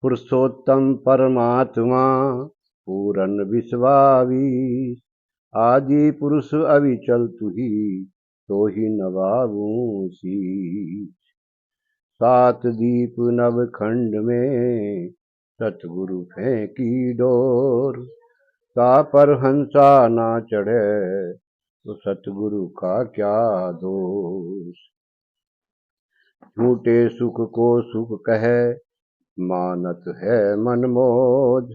पुरुषोत्तम परमात्मा पूरन विश्वावीस। आदि पुरुष अविचल तुही, तो ही नवाऊं शीश। सात दीप नवखंड में, सतगुरु फेंकी डोर। ता पर हंसा ना चढ़े, तो सतगुरु का क्या दोष। झूठे सुख को सुख कहे, मानत है मनमोज।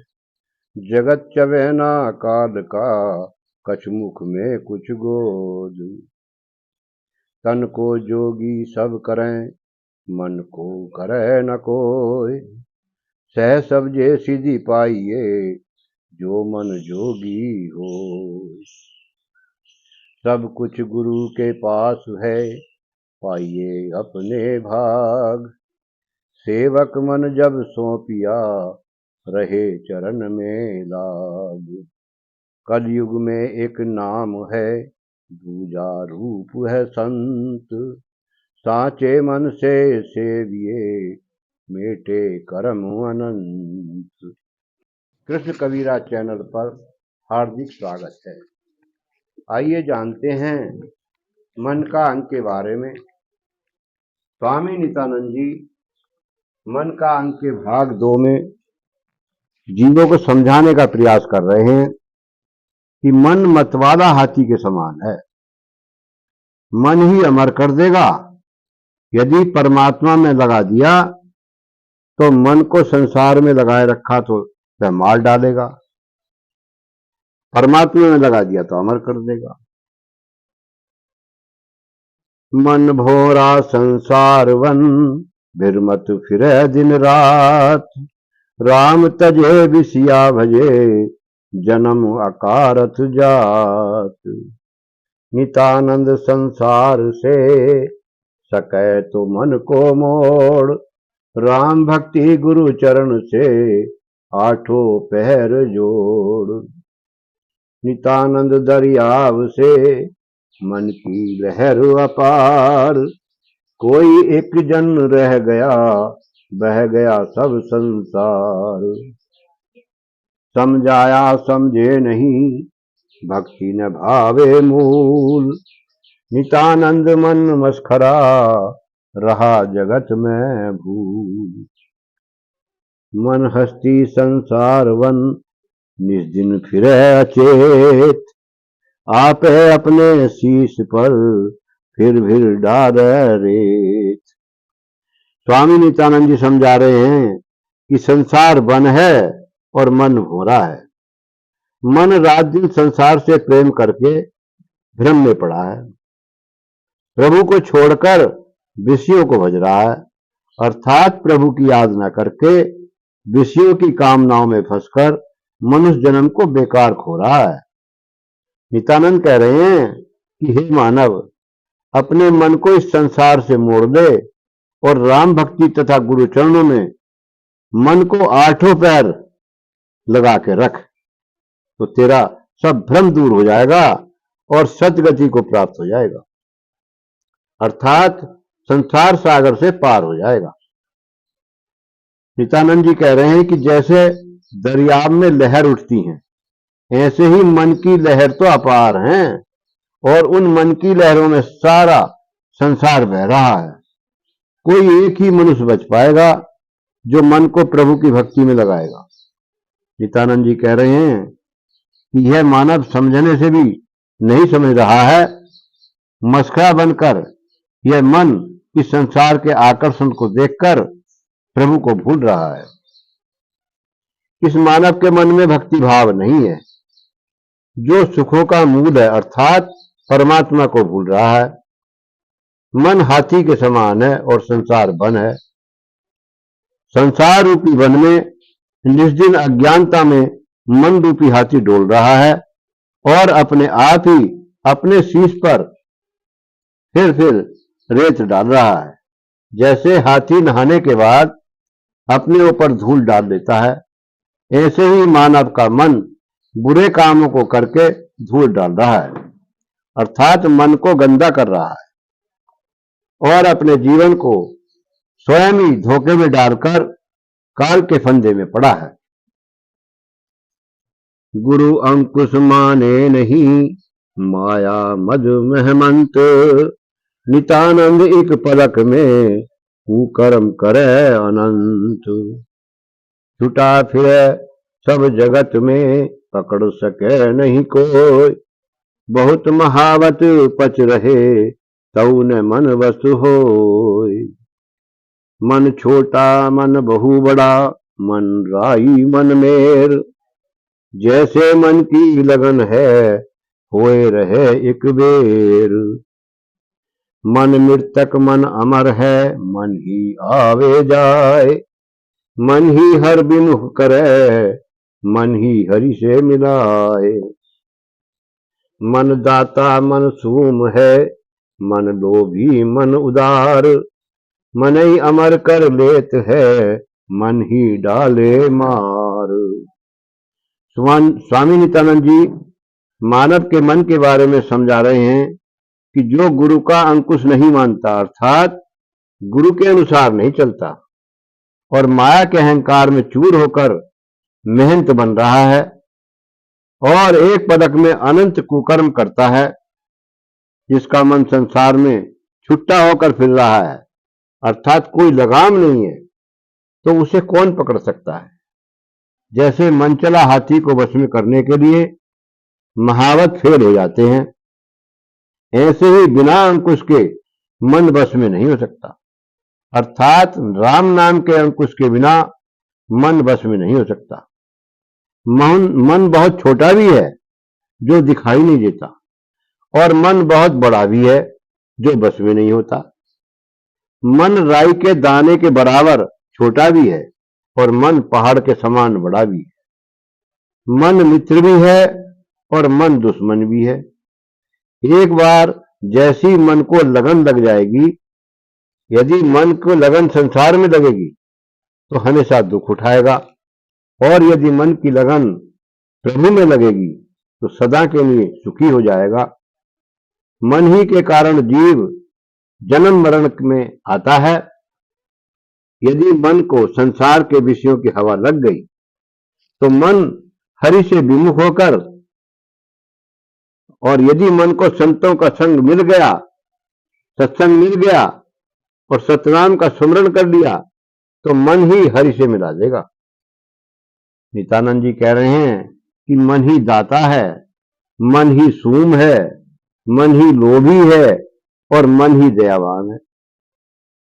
जगत चवेना काल का, कछ मुख में कुछ गोज। तन को जोगी सब करें, मन को करे न कोय। सह सब जे सिद्धि पाइए, जो मन जोगी हो। सब कुछ गुरु के पास है, पाइए अपने भाग। सेवक मन जब सौंपिया, रहे चरण में लाग। कलयुग में एक नाम है, दूजा रूप है संत। साचे मन से सेविए, मेटे कर्म अनंत। कृष्ण कबीरा चैनल पर हार्दिक स्वागत है। आइए जानते हैं मन का अंग के बारे में। स्वामी नित्यानंद जी मन का अंग के भाग 2 में जीवों को समझाने का प्रयास कर रहे हैं कि मन मतवाला हाथी के समान है। मन ही अमर कर देगा। यदि परमात्मा में लगा दिया तो मन को संसार में लगाए रखा तो वह मार डालेगा। परमात्मा में लगा दिया तो अमर कर देगा। मन भोरा संसार वन, भिरमत फिरे दिन रात। राम तजे विसिया भजे, जन्म अकारथ जात। नितानंद संसार से, सकै तो मन को मोड़। राम भक्ति गुरु चरण से, आठों पहर जोड़। नितानंद दरियाव से, मन की लहर अपार। कोई एक जन रह गया, बह गया सब संसार। समझाया समझे नहीं, भक्ति न भावे मूल। नितानंद मन मस्खरा, रहा जगत में भूल। मन हस्ती संसार वन, निज दिन फिरे अचेत। आप है अपने शीश पर, फिर डार रेत। स्वामी नित्यानंद जी समझा रहे हैं कि संसार वन है और मन भोरा है। मन रात दिन संसार से प्रेम करके भ्रम में पड़ा है। प्रभु को छोड़कर विषयों को भज रहा है, अर्थात प्रभु की याद न करके विषयों की कामनाओं में फंसकर मनुष्य जन्म को बेकार खो रहा है। नित्यानंद कह रहे हैं कि हे मानव, अपने मन को इस संसार से मोड़ दे और राम भक्ति तथा गुरु चरणों में मन को आठों पैर लगा के रख, तो तेरा सब भ्रम दूर हो जाएगा और सतगति को प्राप्त हो जाएगा, अर्थात संसार सागर से पार हो जाएगा। नित्यानंद जी कह रहे हैं कि जैसे दरिया में लहर उठती हैं, ऐसे ही मन की लहर तो अपार हैं और उन मन की लहरों में सारा संसार बह रहा है। कोई एक ही मनुष्य बच पाएगा जो मन को प्रभु की भक्ति में लगाएगा। नित्यानंद जी कह रहे हैं कि यह मानव समझने से भी नहीं समझ रहा है। मस्खरा बनकर यह मन इस संसार के आकर्षण को देखकर प्रभु को भूल रहा है। इस मानव के मन में भक्ति भाव नहीं है, जो सुखों का मूल है अर्थात परमात्मा को भूल रहा है। मन हाथी के समान है और संसार वन है। संसार रूपी वन में निष्दिन अज्ञानता में मन रूपी हाथी डोल रहा है और अपने आप ही अपने शीश पर फिर रेत डाल रहा है। जैसे हाथी नहाने के बाद अपने ऊपर धूल डाल देता है, ऐसे ही मानव का मन बुरे कामों को करके धूल डाल रहा है, अर्थात मन को गंदा कर रहा है और अपने जीवन को स्वयं ही धोखे में डालकर काल के फंदे में पड़ा है। गुरु अंकुश माने नहीं, माया मद महमंत, नितानंद एक पलक में कुकर्म करे अनंत। छुटा फिरे सब जगत में, पकड़ सके नहीं कोई, बहुत महावत पच रहे तऊ न मन वस्तु होय। मन छोटा मन बहु बड़ा, मन राई मन मेर, जैसे मन की लगन है होए रहे एक बेर। मन मृतक मन अमर है, मन ही आवे जाए, मन ही हर बिमुख करे, मन ही हरि से मिलाए। मन दाता मन सूम है, मन लोभी मन उदार, मन ही अमर कर लेत है, मन ही डाले मार। स्वामी नित्यानंद जी मानव के मन के बारे में समझा रहे हैं कि जो गुरु का अंकुश नहीं मानता, अर्थात गुरु के अनुसार नहीं चलता और माया के अहंकार में चूर होकर मेहनत बन रहा है और एक पलक में अनंत कुकर्म करता है, जिसका मन संसार में छुट्टा होकर फिर रहा है, अर्थात कोई लगाम नहीं है, तो उसे कौन पकड़ सकता है। जैसे मनचला हाथी को वश में करने के लिए महावत फेल हो जाते हैं, ऐसे ही बिना अंकुश के मन वश में नहीं हो सकता, अर्थात राम नाम के अंकुश के बिना मन वश में नहीं हो सकता। मन बहुत छोटा भी है जो दिखाई नहीं देता, और मन बहुत बड़ा भी है जो वश में नहीं होता। मन राई के दाने के बराबर छोटा भी है और मन पहाड़ के समान बड़ा भी है। मन मित्र भी है और मन दुश्मन भी है। एक बार जैसी मन को लगन लग जाएगी, यदि मन को लगन संसार में लगेगी तो हमेशा दुख उठाएगा, और यदि मन की लगन प्रभु में लगेगी तो सदा के लिए सुखी हो जाएगा। मन ही के कारण जीव जन्म मरण में आता है। यदि मन को संसार के विषयों की हवा लग गई तो मन हरि से विमुख होकर, और यदि मन को संतों का संग मिल गया, सत्संग मिल गया और सतनाम का सुमरण कर लिया तो मन ही हरि से मिला देगा। नित्यानंद जी कह रहे हैं कि मन ही दाता है, मन ही सूम है, मन ही लोभी है और मन ही दयावान है।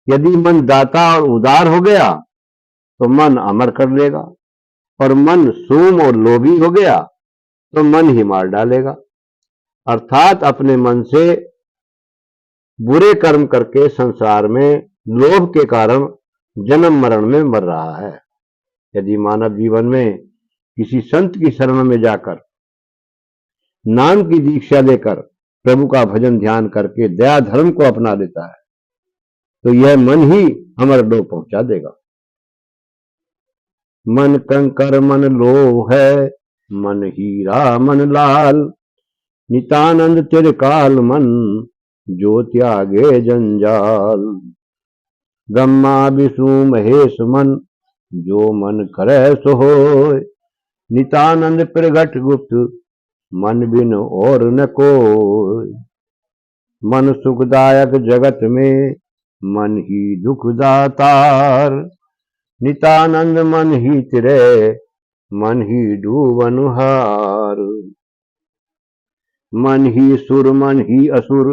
यदि मन दाता और उदार हो गया तो मन अमर कर लेगा, और मन सूम और लोभी हो गया तो मन ही मार डालेगा। अर्थात अपने मन से बुरे कर्म करके संसार में लोभ के कारण जन्म मरण में मर रहा है। यदि मानव जीवन में किसी संत की शरण में जाकर नाम की दीक्षा लेकर प्रभु का भजन ध्यान करके दया धर्म को अपना लेता है तो यह मन ही अमर लोक पहुंचा देगा। मन कंकर मन लोह है, मन हीरा मन लाल, नितानंद चिरकाल मन जो त्यागे जंजाल। ब्रह्मा विष्णु महेश मन जो मन करे सो होय, नितानंद प्रगट गुप्त मन बिन और न कोय। मन सुखदायक जगत में मन ही दुखदातार, नितानंद मन ही तिरे मन ही डूबनुहार। मन ही सुर मन ही असुर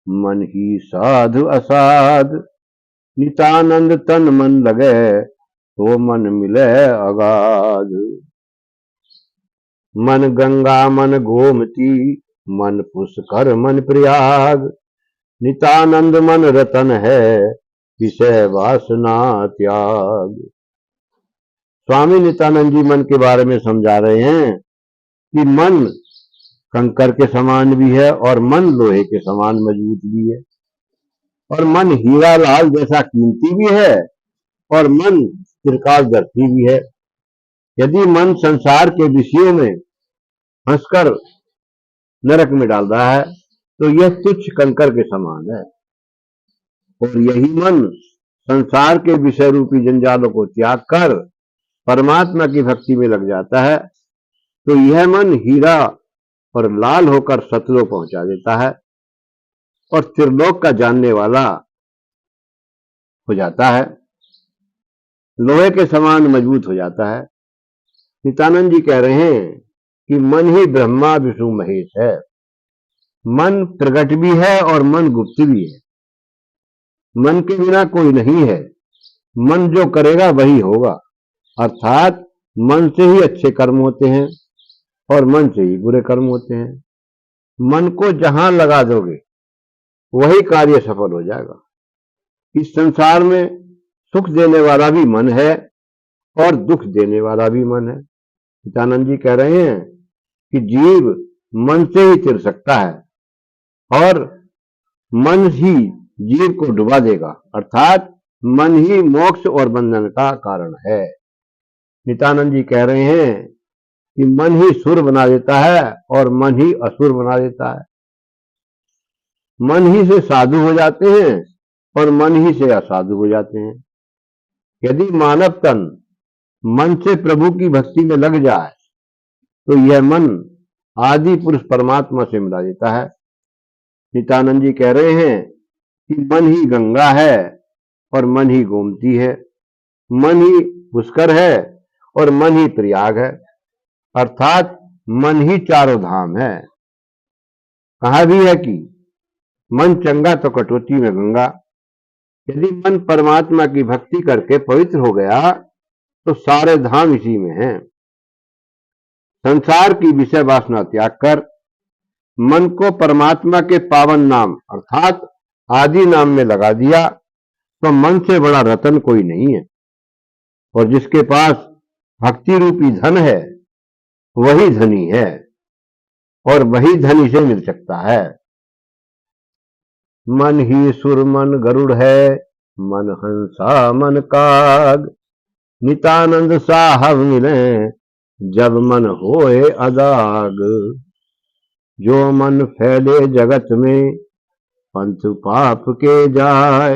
मन ही साधु असाध, नितानंद तन मन लगे तो मन मिले अगाध। मन गंगा मन गोमती मन पुष्कर मन प्रयाग, नितानंद मन रतन है विषय वासना त्याग। स्वामी नित्यानंद जी मन के बारे में समझा रहे हैं कि मन कंकर के समान भी है और मन लोहे के समान मजबूत भी है, और मन हीरा लाल जैसा कीमती भी है और मन चिरकाल दर्शी भी है। यदि मन संसार के विषयों में हंसकर नरक में डाल रहा है तो यह तुच्छ कंकर के समान है, और यही मन संसार के विषय रूपी जंजालों को त्याग कर परमात्मा की भक्ति में लग जाता है तो यह मन हीरा और लाल होकर सतलोक पहुंचा देता है और त्रिलोक का जानने वाला हो जाता है, लोहे के समान मजबूत हो जाता है। नित्यानंद जी कह रहे हैं कि मन ही ब्रह्मा विष्णु महेश है। मन प्रकट भी है और मन गुप्त भी है। मन के बिना कोई नहीं है। मन जो करेगा वही होगा, अर्थात मन से ही अच्छे कर्म होते हैं और मन से ही बुरे कर्म होते हैं। मन को जहां लगा दोगे वही कार्य सफल हो जाएगा। इस संसार में सुख देने वाला भी मन है और दुख देने वाला भी मन है। नित्यानंद जी कह रहे हैं कि जीव मन से ही तिर सकता है और मन ही जीव को डुबा देगा, अर्थात मन ही मोक्ष और बंधन का कारण है। नित्यानंद जी कह रहे हैं कि मन ही सुर बना देता है और मन ही असुर बना देता है। मन ही से साधु हो जाते हैं और मन ही से असाधु हो जाते हैं। यदि मानव तन मन से प्रभु की भक्ति में लग जाए तो यह मन आदि पुरुष परमात्मा से मिला देता है। नित्यानंद जी कह रहे हैं कि मन ही गंगा है और मन ही गोमती है, मन ही पुष्कर है और मन ही प्रयाग है, अर्थात मन ही चारों धाम है। कहा भी है कि मन चंगा तो कटौती में गंगा। यदि मन परमात्मा की भक्ति करके पवित्र हो गया तो सारे धाम इसी में हैं। संसार की विषय वासना त्याग कर मन को परमात्मा के पावन नाम अर्थात आदि नाम में लगा दिया तो मन से बड़ा रतन कोई नहीं है। और जिसके पास भक्ति रूपी धन है वही धनी है और वही धनी से मिल सकता है। मन ही सुर मन गरुड़ है, मन हंसा मन काग। नित्यानंद साहब मिले जब मन होए अदाग। जो मन फैले जगत में पंथ पाप के जाए।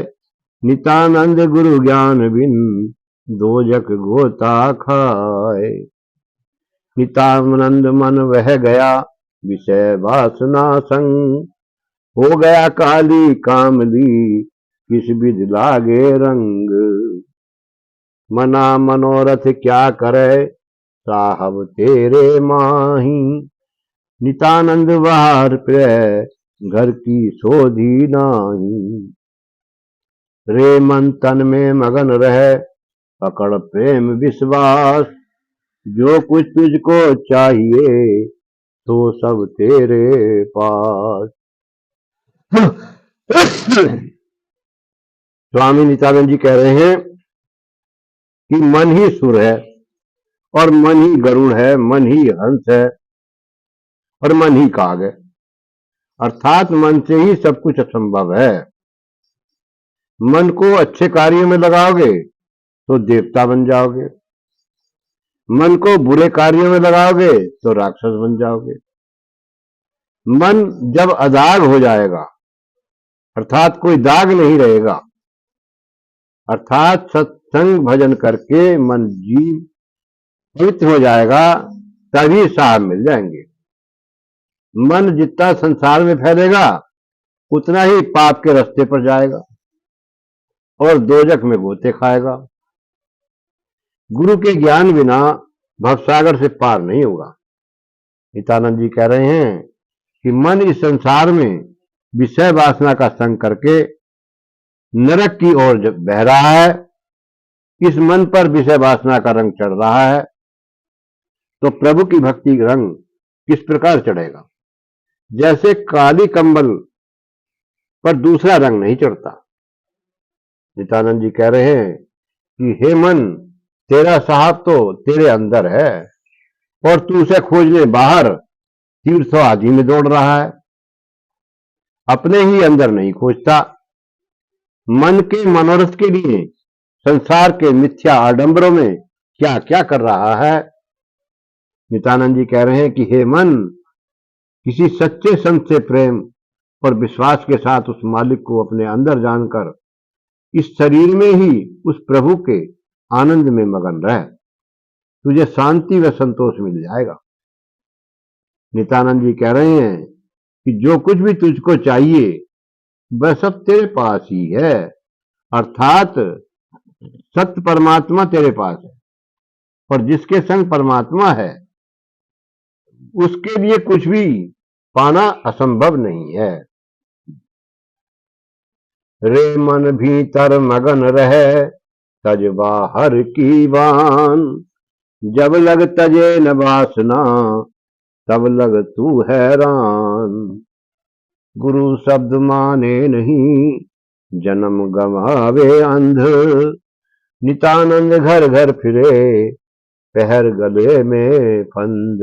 नित्यानंद गुरु ज्ञान बिन दोजक गोता खाए। नित्यानंद मन वह गया विषय वासना संग। हो गया काली कामली किस विधि लागे रंग। मना मनोरथ क्या करे साहब तेरे माही। नित्यानंद बाहर प्रिय घर की सोधी नाही। रे मन तन में मगन रहे पकड़ प्रेम विश्वास। जो कुछ तुझको चाहिए तो सब तेरे पास। स्वामी नित्यानंद जी कह रहे हैं कि मन ही सुर है और मन ही गरुड़ है, मन ही हंस है और मन ही काग है, अर्थात मन से ही सब कुछ असंभव है। मन को अच्छे कार्य में लगाओगे तो देवता बन जाओगे, मन को बुरे कार्यों में लगाओगे तो राक्षस बन जाओगे। मन जब अदाग हो जाएगा अर्थात कोई दाग नहीं रहेगा, अर्थात सत्संग भजन करके मन जीव पवित्र हो जाएगा तभी साहब मिल जाएंगे। मन जितना संसार में फैलेगा उतना ही पाप के रास्ते पर जाएगा और दोजख में गोते खाएगा। गुरु के ज्ञान बिना भवसागर से पार नहीं होगा। नित्यानंद जी कह रहे हैं कि मन इस संसार में विषय वासना का संग करके नरक की ओर बह रहा है। इस मन पर विषय वासना का रंग चढ़ रहा है तो प्रभु की भक्ति रंग किस प्रकार चढ़ेगा। जैसे काली कंबल पर दूसरा रंग नहीं चढ़ता। नित्यानंद जी कह रहे हैं कि हे मन तेरा साहब तो तेरे अंदर है और तू उसे खोजने बाहर तीर्थों आदि में दौड़ रहा है, अपने ही अंदर नहीं खोजता। मन के मनोरथ के लिए संसार के मिथ्या आडंबरों में क्या क्या कर रहा है। नित्यानंद जी कह रहे हैं कि हे मन किसी सच्चे संत से प्रेम और विश्वास के साथ उस मालिक को अपने अंदर जानकर इस शरीर में ही उस प्रभु के आनंद में मगन रहे। तुझे शांति व संतोष मिल जाएगा। नित्यानंद जी कह रहे हैं कि जो कुछ भी तुझको चाहिए वह सब तेरे पास ही है, अर्थात सत्य परमात्मा तेरे पास है। और जिसके संग परमात्मा है उसके लिए कुछ भी पाना असंभव नहीं है। रे मन भीतर मगन रहे तज बाहर की बान, जब लग तजे न वासना तब लग तू हैरान। गुरु शब्द माने नहीं जन्म गवावे अंध, नित्यानंद घर घर फिरे पहर गले में फंद।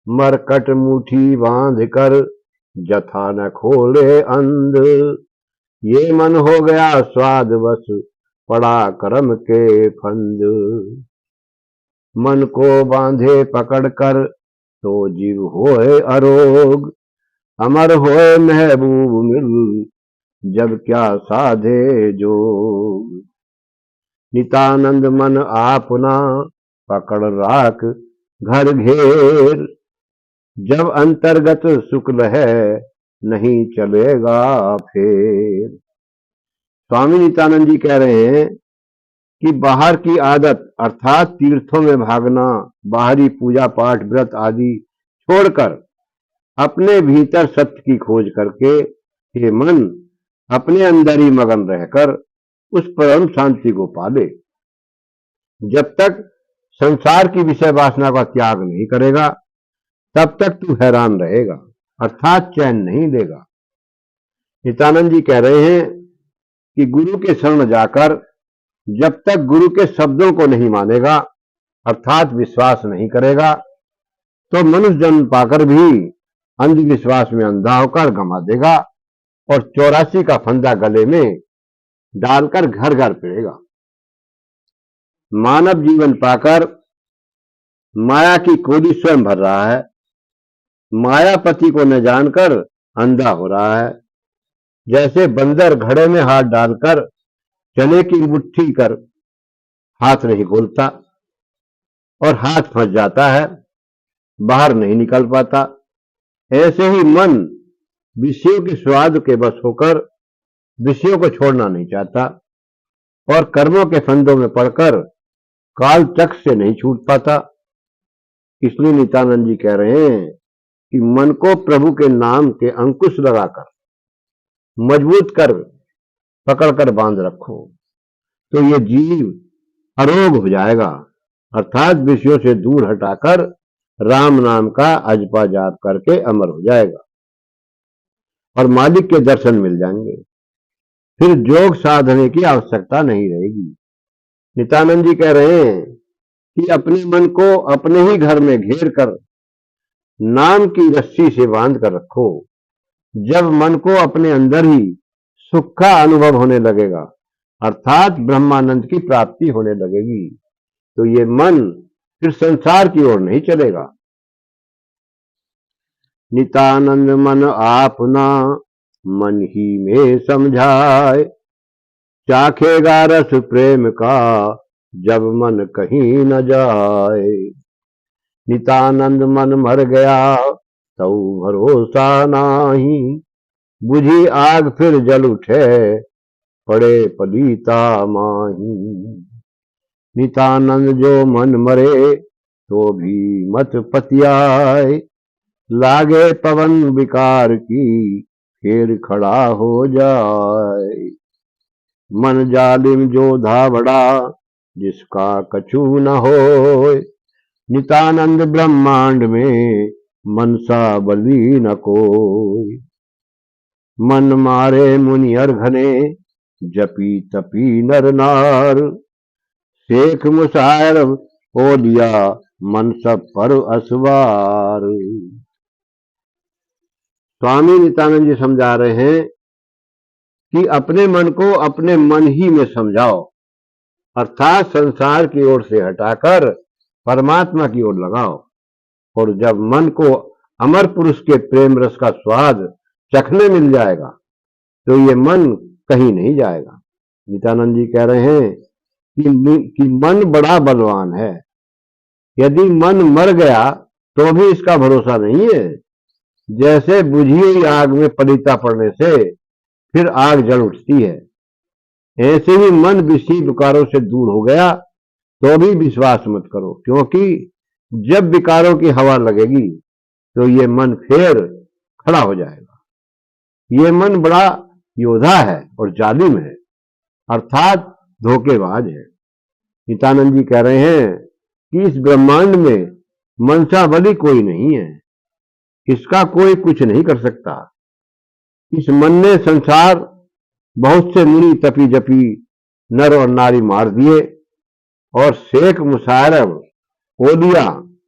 मरकट मुट्ठी बांध कर जथा न खोले अंध, ये मन हो गया स्वाद बस पड़ा कर्म के फंद। मन को बांधे पकड़ कर तो जीव होए अरोग, अमर होए महबूब मिल जब क्या साधे जोग। नित्यानंद मन आपना पकड़ राख घर घेर, जब अंतर्गत शुक्ल है नहीं चलेगा फिर। स्वामी नित्यानंद जी कह रहे हैं कि बाहर की आदत अर्थात तीर्थों में भागना, बाहरी पूजा पाठ व्रत आदि छोड़कर अपने भीतर सत्य की खोज करके हे मन अपने अंदर ही मगन रहकर उस परम शांति को पाले। जब तक संसार की विषय वासना का त्याग नहीं करेगा तब तक तू हैरान रहेगा, अर्थात चैन नहीं लेगा। नित्यानंद जी कह रहे हैं कि गुरु के शरण जाकर जब तक गुरु के शब्दों को नहीं मानेगा अर्थात विश्वास नहीं करेगा तो मनुष्य जन्म पाकर भी अंधविश्वास में अंधा होकर गंवा देगा और 84 का फंदा गले में डालकर घर घर फिरेगा। मानव जीवन पाकर माया की कोड़ी स्वयं भर रहा है, मायापति को न जानकर अंधा हो रहा है। जैसे बंदर घड़े में हाथ डालकर चने की मुट्ठी कर हाथ नहीं खोलता और हाथ फंस जाता है, बाहर नहीं निकल पाता, ऐसे ही मन विषयों के स्वाद के बस होकर विषयों को छोड़ना नहीं चाहता और कर्मों के फंदों में पड़कर काल चक्र से नहीं छूट पाता। इसलिए नित्यानंद जी कह रहे हैं कि मन को प्रभु के नाम के अंकुश लगाकर मजबूत कर पकड़कर बांध रखो तो ये जीव अरोग हो जाएगा, अर्थात विषयों से दूर हटाकर राम नाम का अजपा जाप करके अमर हो जाएगा और मालिक के दर्शन मिल जाएंगे। फिर जोग साधने की आवश्यकता नहीं रहेगी। नित्यानंद जी कह रहे हैं कि अपने मन को अपने ही घर में घेर कर नाम की रस्सी से बांध कर रखो। जब मन को अपने अंदर ही सुख का अनुभव होने लगेगा अर्थात ब्रह्मानंद की प्राप्ति होने लगेगी तो ये मन फिर संसार की ओर नहीं चलेगा। नित्यानंद मन आपना मन ही में समझाए, चाखेगा रस प्रेम का जब मन कहीं न जाए। नित्यानंद मन मर गया तौ भरोसा नाही, बुझी आग फिर जल उठे पड़े पलीता माही। नित्यानंद जो मन मरे तो भी मत पतियाए, लागे पवन विकार की फिर खड़ा हो जाए। मन जालिम जो धावड़ा जिसका कछु न हो, नित्यानंद ब्रह्मांड में मनसा बली न कोई। मन मारे मुनियर घने जपी तपी नर नार, शेख मुसायर ओलिया मन सब पर असवार। स्वामी नित्यानंद जी समझा रहे हैं कि अपने मन को अपने मन ही में समझाओ अर्थात संसार की ओर से हटाकर परमात्मा की ओर लगाओ और जब मन को अमर पुरुष के प्रेम रस का स्वाद चखने मिल जाएगा तो ये मन कहीं नहीं जाएगा। नित्यानंद जी कह रहे हैं कि मन बड़ा बलवान है। यदि मन मर गया तो भी इसका भरोसा नहीं है। जैसे बुझी हुई आग में पलीता पड़ने से फिर आग जल उठती है, ऐसे ही मन विषय विकारों से दूर हो गया तो भी विश्वास मत करो, क्योंकि जब विकारों की हवा लगेगी तो ये मन फिर खड़ा हो जाएगा। ये मन बड़ा योद्धा है और जालिम है, अर्थात धोखेबाज है। नित्यानंद जी कह रहे हैं कि इस ब्रह्मांड में मनसा बली कोई नहीं है, इसका कोई कुछ नहीं कर सकता। इस मन ने संसार बहुत से मुनि तपी जपी नर और नारी मार दिए और शेख मुशायरब ओलिया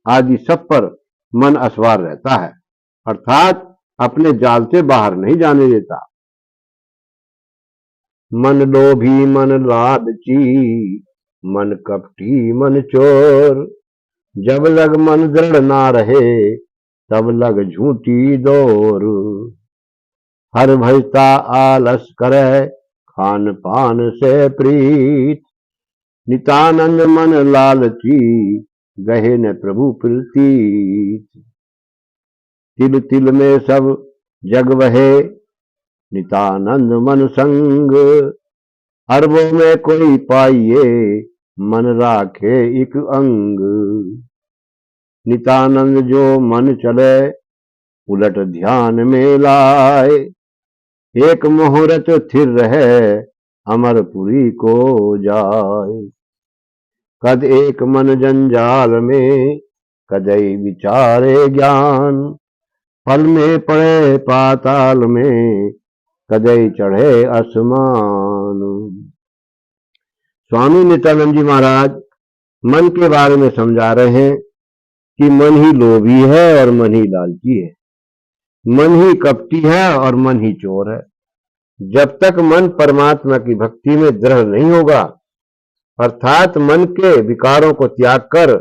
आदि सब पर मन असवार रहता है, अर्थात अपने जाल से बाहर नहीं जाने देता। मन लोभी मन लालची मन कपटी मन चोर, जब लग मन दृढ़ ना रहे तब लग झूठी दौर। हर भजता आलस करे खान पान से प्रीत, नितानंद मन लालची गहे न प्रभु प्रीत। तिल तिल में सब जग वहे नितानंद मन संग, अरबों में कोई पाइये मन राखे एक अंग। नितानंद जो मन चले उलट ध्यान में लाए, एक मुहूर्त स्थिर रहे अमरपुरी को जाए। कद एक मन जंजाल में कदई विचारे ज्ञान, पल में पड़े पाताल में कदई चढ़े आसमान। स्वामी नित्यानंद जी महाराज मन के बारे में समझा रहे हैं कि मन ही लोभी है और मन ही लालची है, मन ही कपटी है और मन ही चोर है। जब तक मन परमात्मा की भक्ति में दृढ़ नहीं होगा, अर्थात मन के विकारों को त्याग कर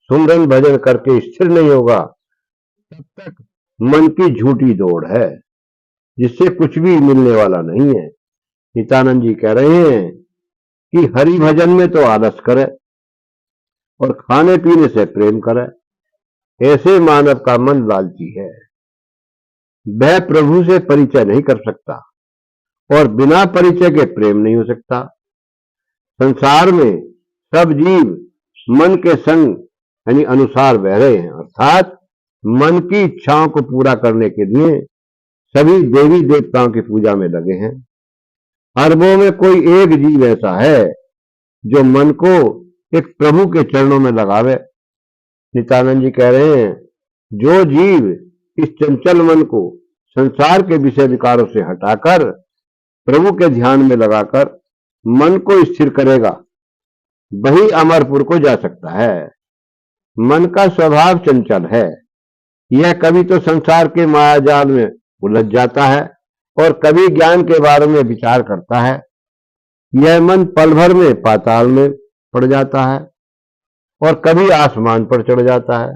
सुमरन भजन करके स्थिर नहीं होगा, तब तक मन की झूठी दौड़ है जिससे कुछ भी मिलने वाला नहीं है। नित्यानंद जी कह रहे हैं कि हरि भजन में तो आलस करे और खाने पीने से प्रेम करे, ऐसे मानव का मन लालची है। वह प्रभु से परिचय नहीं कर सकता और बिना परिचय के प्रेम नहीं हो सकता। संसार में सब जीव मन के संग यानी अनुसार बह रहे हैं, अर्थात मन की इच्छाओं को पूरा करने के लिए सभी देवी देवताओं की पूजा में लगे हैं। अरबों में कोई एक जीव ऐसा है जो मन को एक प्रभु के चरणों में लगावे। नित्यानंद जी कह रहे हैं जो जीव इस चंचल मन को संसार के विषय विकारों से हटाकर प्रभु के ध्यान में लगाकर मन को स्थिर करेगा, वही अमरपुर को जा सकता है। मन का स्वभाव चंचल है, यह कभी तो संसार के मायाजाल में उलझ जाता है और कभी ज्ञान के बारे में विचार करता है। यह मन पल भर में पाताल में पड़ जाता है और कभी आसमान पर चढ़ जाता है।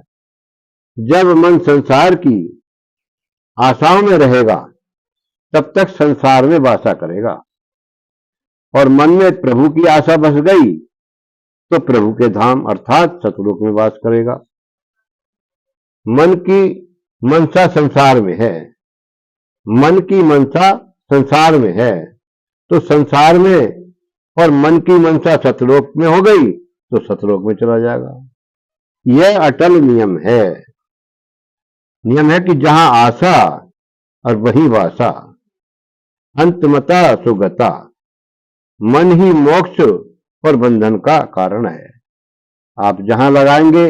जब मन संसार की आशाओं में रहेगा तब तक संसार में वासा करेगा और मन में प्रभु की आशा बस गई तो प्रभु के धाम अर्थात सतलोक में वास करेगा। मन की मनसा संसार में है, मन की मनसा संसार में है तो संसार में, और मन की मनसा सतलोक में हो गई तो सतलोक में चला जाएगा। यह अटल नियम है। नियम है कि जहां आशा और वही वासा, अंतमता सुगता। मन ही मोक्ष और बंधन का कारण है। आप जहां लगाएंगे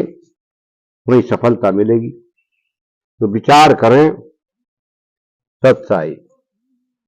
वही सफलता मिलेगी। तो विचार करें। सत्साई।